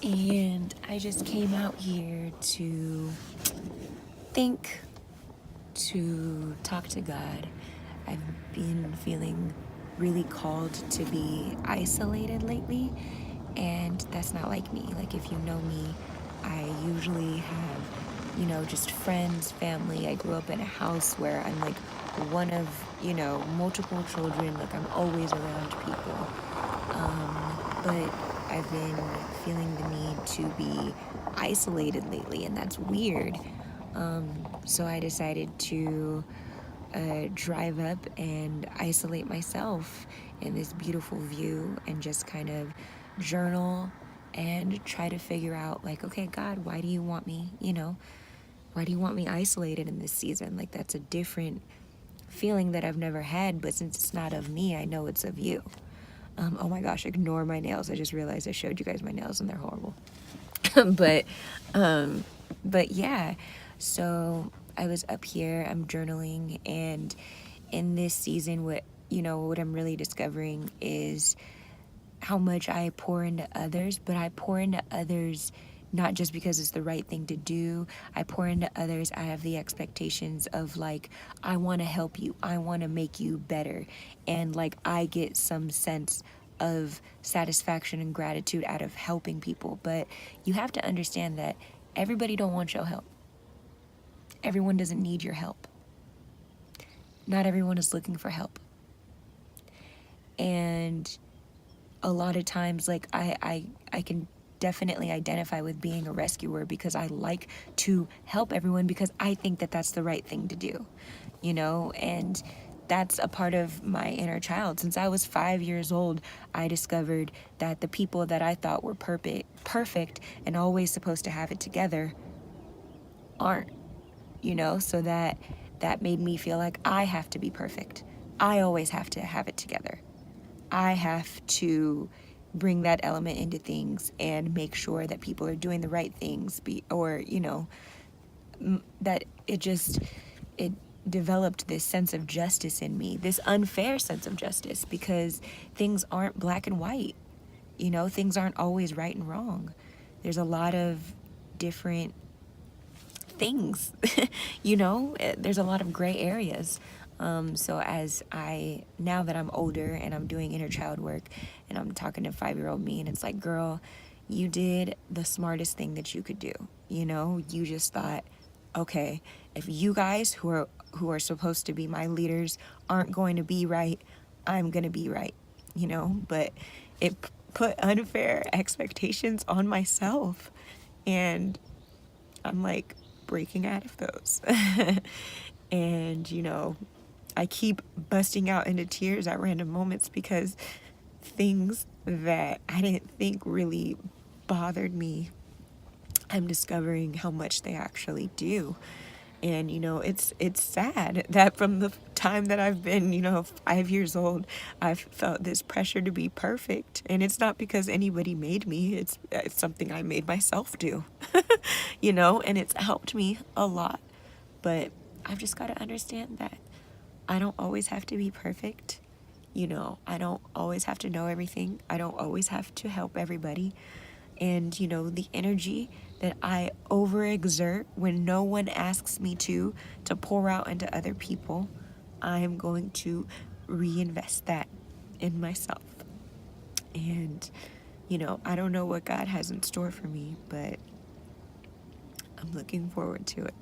And I just came out here to think, to talk to God. I've been feeling really called to be isolated lately, and that's not like me. Like, if you know me, I usually have, just friends, family. I grew up in a house where I'm like one of, multiple children. Like, I'm always around people. But I've been feeling the need to be isolated lately, and that's weird. So I decided to drive up and isolate myself in this beautiful view and just kind of journal and try to figure out, like, okay, God, why do you want me, why do you want me isolated in this season? Like, that's a different feeling that I've never had, but since it's not of me, I know it's of you. Oh my gosh, ignore my nails. I just realized I showed you guys my nails and they're horrible. but yeah, so I was up here, I'm journaling, and in this season, what I'm really discovering is how much I pour into others, but I pour into others not just because it's the right thing to do. I pour into others. I have the expectations of, like, I want to help you. I want to make you better. And, like, I get some sense of satisfaction and gratitude out of helping people. But you have to understand that everybody don't want your help. Everyone doesn't need your help. Not everyone is looking for help. And a lot of times, like, I can definitely identify with being a rescuer because I like to help everyone because I think that that's the right thing to do, and that's a part of my inner child. Since I was 5 years old, I discovered that the people that I thought were perfect and always supposed to have it together aren't, so that made me feel like I have to be perfect. I always have to have it together. I have to bring that element into things and make sure that people are doing the right things, that it developed this sense of justice in me, this unfair sense of justice, because things aren't black and white. Things aren't always right and wrong. There's a lot of different things, there's a lot of gray areas. So now that I'm older and I'm doing inner child work and I'm talking to 5-year-old me, and it's like, girl, you did the smartest thing that you could do. You just thought, okay, if you guys who are supposed to be my leaders aren't going to be right, I'm going to be right, but it put unfair expectations on myself, and I'm like breaking out of those. And, I keep busting out into tears at random moments because things that I didn't think really bothered me, I'm discovering how much they actually do. And, it's sad that from the time that I've been, 5 years old, I've felt this pressure to be perfect. And it's not because anybody made me. It's something I made myself do, and it's helped me a lot. But I've just got to understand that I don't always have to be perfect. I don't always have to know everything. I don't always have to help everybody. And, the energy that I overexert when no one asks me to pour out into other people, I'm going to reinvest that in myself. And, I don't know what God has in store for me, but I'm looking forward to it.